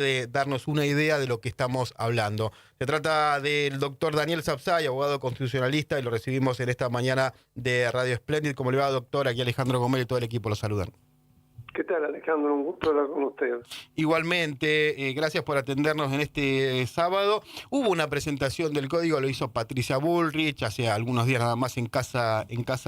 de darnos una idea de lo que estamos hablando. Se trata del doctor Daniel Sapsay, abogado constitucionalista, y lo recibimos en esta mañana de Radio Splendid. ¿Cómo le va, doctor? Aquí Alejandro Gomel y todo el equipo lo saludan. ¿Qué tal, Alejandro? Un gusto hablar con usted. Igualmente, gracias por atendernos en este sábado. Hubo una presentación del código, lo hizo Patricia Bullrich hace algunos días nada más en Casa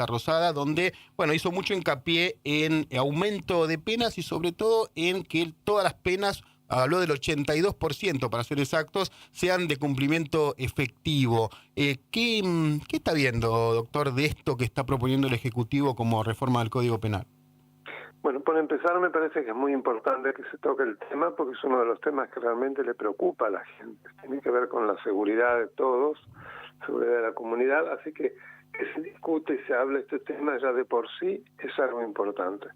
Rosada, donde hizo mucho hincapié en aumento de penas y sobre todo en que todas las penas, habló del 82%, para ser exactos, sean de cumplimiento efectivo. ¿Qué está viendo, doctor, de esto que está proponiendo el Ejecutivo como reforma del Código Penal? Bueno, por empezar, me parece que es muy importante que se toque el tema porque es uno de los temas que realmente le preocupa a la gente. Tiene que ver con la seguridad de todos, seguridad de la comunidad, así que se discute y se habla este tema ya de por sí es algo importante.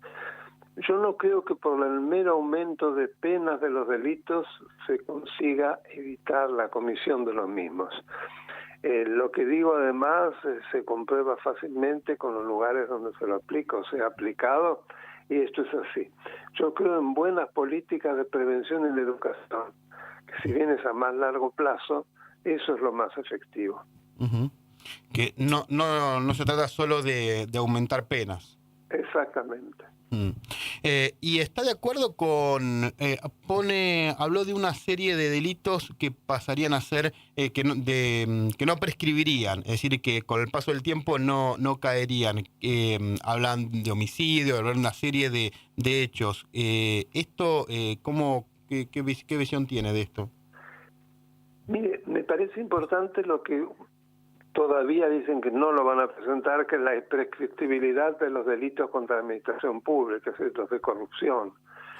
Yo no creo que por el mero aumento de penas de los delitos se consiga evitar la comisión de los mismos. Lo que digo además se comprueba fácilmente con los lugares donde se lo aplica o sea aplicado, y esto es así. Yo creo en buenas políticas de prevención y de educación, que si bien es a más largo plazo, eso es lo más efectivo. Uh-huh. Que no se trata solo de aumentar penas. Exactamente. Y está de acuerdo con, habló de una serie de delitos que pasarían a ser, que no prescribirían, es decir, que con el paso del tiempo no caerían. Hablan de homicidio, hablan de una serie de hechos. Esto, ¿qué visión tiene de esto? Mire, me parece importante lo que todavía dicen que no lo van a presentar, que es la prescriptibilidad de los delitos contra la administración pública, los de corrupción.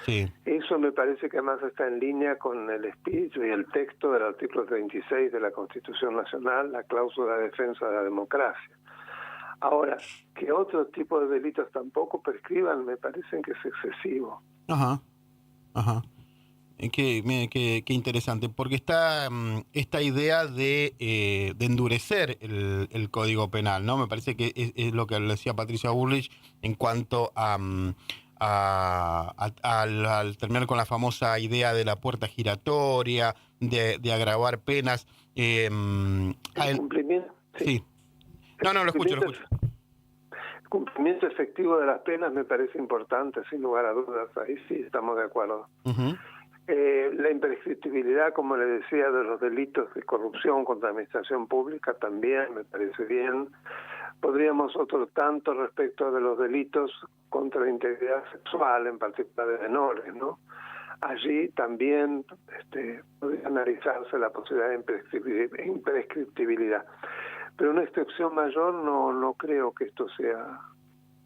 Sí. Eso me parece que además está en línea con el espíritu y el texto del artículo 36 de la Constitución Nacional, la cláusula de defensa de la democracia. Ahora, que otro tipo de delitos tampoco prescriban, me parece que es excesivo. Ajá. Qué interesante, porque está esta idea de endurecer el Código Penal, ¿no? Me parece que es lo que decía Patricia Bullrich en cuanto al terminar con la famosa idea de la puerta giratoria, de agravar penas. ¿El cumplimiento? Sí. No, lo escucho. El cumplimiento efectivo de las penas me parece importante, sin lugar a dudas. Ahí sí estamos de acuerdo. Uh-huh. La imprescriptibilidad, como le decía, de los delitos de corrupción contra la administración pública también me parece bien. Podríamos otro tanto respecto de los delitos contra la integridad sexual, en particular de menores, ¿no? Allí también podría analizarse la posibilidad de imprescriptibilidad. Pero una excepción mayor no creo que esto sea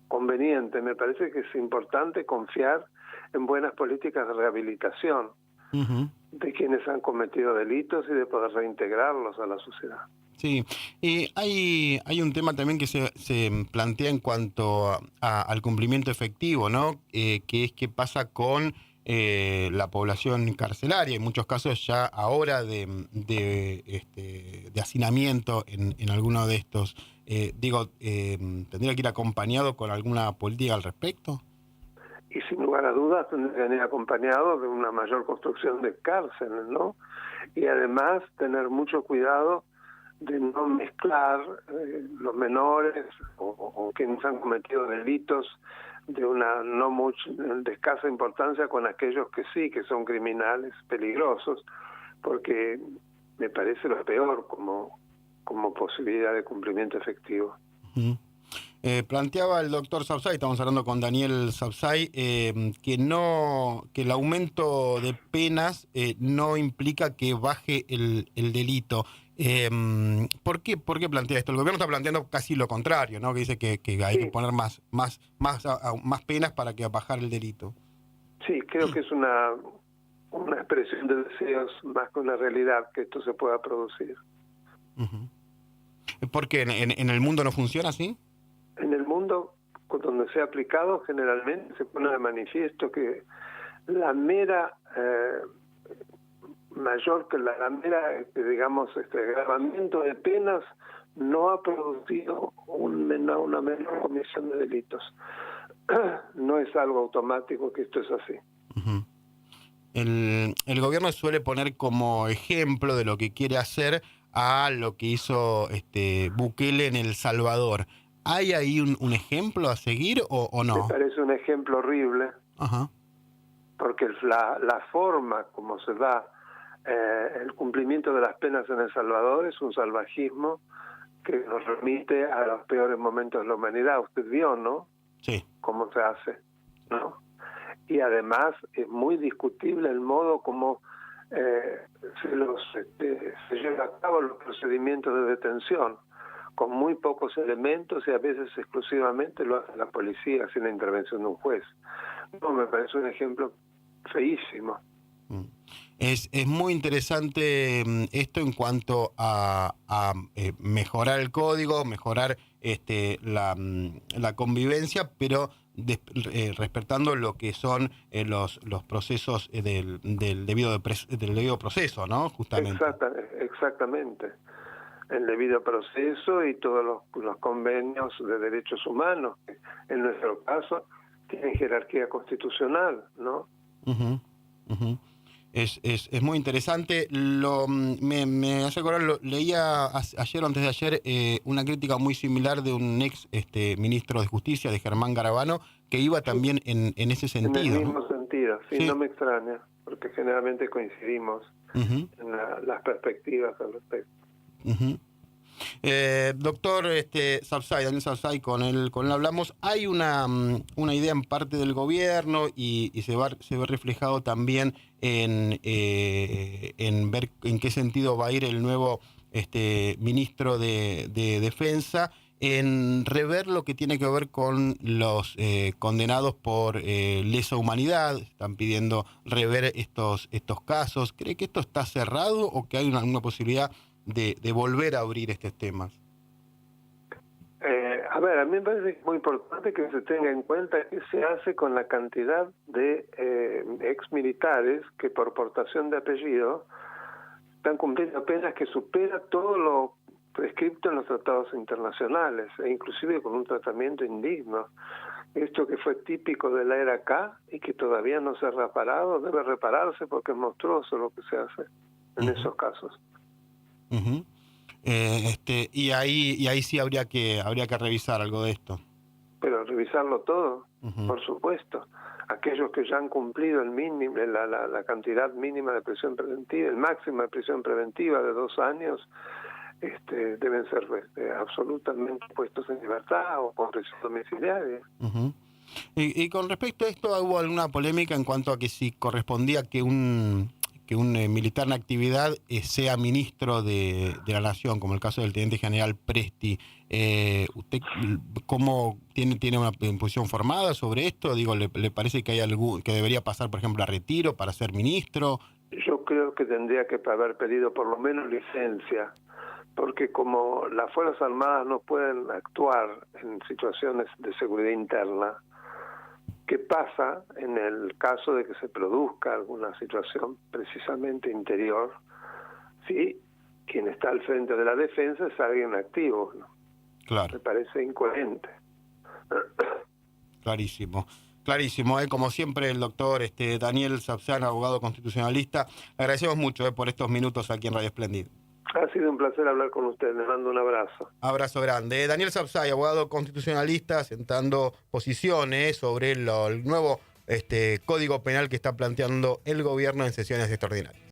conveniente. Me parece que es importante confiar en buenas políticas de rehabilitación uh-huh. de quienes han cometido delitos y de poder reintegrarlos a la sociedad. Sí, hay un tema también que se plantea en cuanto al cumplimiento efectivo, ¿no? Que es qué pasa con la población carcelaria, en muchos casos ya ahora de hacinamiento en alguno de estos. ¿Tendría que ir acompañado con alguna política al respecto? Y sin lugar a dudas tendría que ir acompañado de una mayor construcción de cárceles, ¿no? Y además tener mucho cuidado de no mezclar los menores o quienes han cometido delitos de una de escasa importancia con aquellos que sí, que son criminales peligrosos, porque me parece lo peor como posibilidad de cumplimiento efectivo. Uh-huh. Planteaba el doctor Sapsay, estamos hablando con Daniel Sapsay, que el aumento de penas no implica que baje el delito. ¿Por qué plantea esto? El gobierno está planteando casi lo contrario, ¿no? Que dice que hay que poner más penas para que bajar el delito. Sí, creo que es una expresión de deseos más que una realidad que esto se pueda producir. Uh-huh. ¿Por qué? ¿En el mundo no funciona así? En el mundo, donde se ha aplicado, generalmente se pone de manifiesto que la mera agravamiento de penas no ha producido una menor comisión de delitos. No es algo automático que esto es así. Uh-huh. el gobierno suele poner como ejemplo de lo que quiere hacer a lo que hizo Bukele en El Salvador. ¿Hay ahí un ejemplo a seguir o no? Me parece un ejemplo horrible, Ajá. porque la forma como se da el cumplimiento de las penas en El Salvador es un salvajismo que nos remite a los peores momentos de la humanidad. Usted vio, ¿no? Sí. Cómo se hace, ¿no? Y además es muy discutible el modo como se lleva a cabo los procedimientos de detención, con muy pocos elementos y a veces exclusivamente lo hace la policía sin la intervención de un juez. No, me parece un ejemplo feísimo. Es muy interesante esto en cuanto a mejorar el código, mejorar la convivencia, pero respetando lo que son los procesos del debido proceso, ¿no? Justamente. Exactamente. El debido proceso y todos los convenios de derechos humanos, que en nuestro caso tienen jerarquía constitucional, ¿no? Uh-huh, uh-huh. Es muy interesante. Me hace acordar, leía ayer o antes de ayer una crítica muy similar de un ex ministro de Justicia, de Germán Garabano, que iba también en ese sentido. En el mismo sentido, sí, Sí. no me extraña, porque generalmente coincidimos Uh-huh. en las perspectivas al respecto. Uh-huh. Doctor Sapsay, Daniel Sapsay, con él hablamos. Hay una idea en parte del gobierno y se ve reflejado también en ver en qué sentido va a ir el nuevo ministro de Defensa, en rever lo que tiene que ver con los condenados por lesa humanidad. Están pidiendo rever estos casos. ¿Cree que esto está cerrado o que hay una posibilidad de volver a abrir estos temas? A ver, a mí me parece que es muy importante que se tenga en cuenta qué se hace con la cantidad de ex militares que por portación de apellido están cumpliendo penas que supera todo lo prescripto en los tratados internacionales, e inclusive con un tratamiento indigno. Esto que fue típico de la era K y que todavía no se ha reparado, debe repararse porque es monstruoso lo que se hace en esos casos. Uh-huh. Y ahí sí habría que revisar algo de esto. Pero revisarlo todo, Uh-huh. por supuesto. Aquellos que ya han cumplido el mínimo, la cantidad mínima de prisión preventiva, el máximo de prisión preventiva de 2 años, deben ser absolutamente puestos en libertad o con prisión domiciliaria. Uh-huh. Y con respecto a esto, ¿hubo alguna polémica en cuanto a que si correspondía que un militar en actividad sea ministro de la Nación, como el caso del teniente general Presti? ¿Usted cómo tiene una posición formada sobre esto? Digo, ¿le parece que hay algo que debería pasar, por ejemplo, a retiro para ser ministro? Yo creo que tendría que haber pedido por lo menos licencia, porque como las Fuerzas Armadas no pueden actuar en situaciones de seguridad interna, ¿qué pasa en el caso de que se produzca alguna situación precisamente interior? Si quien está al frente de la defensa es alguien activo, ¿no? Claro. Me parece incoherente. Clarísimo. Clarísimo, como siempre el doctor Daniel Sapsay, abogado constitucionalista. Le agradecemos mucho por estos minutos aquí en Radio Espléndido. Ha sido un placer hablar con usted, le mando un abrazo. Abrazo grande. Daniel Sapsay, abogado constitucionalista, sentando posiciones sobre el nuevo Código Penal que está planteando el gobierno en sesiones extraordinarias.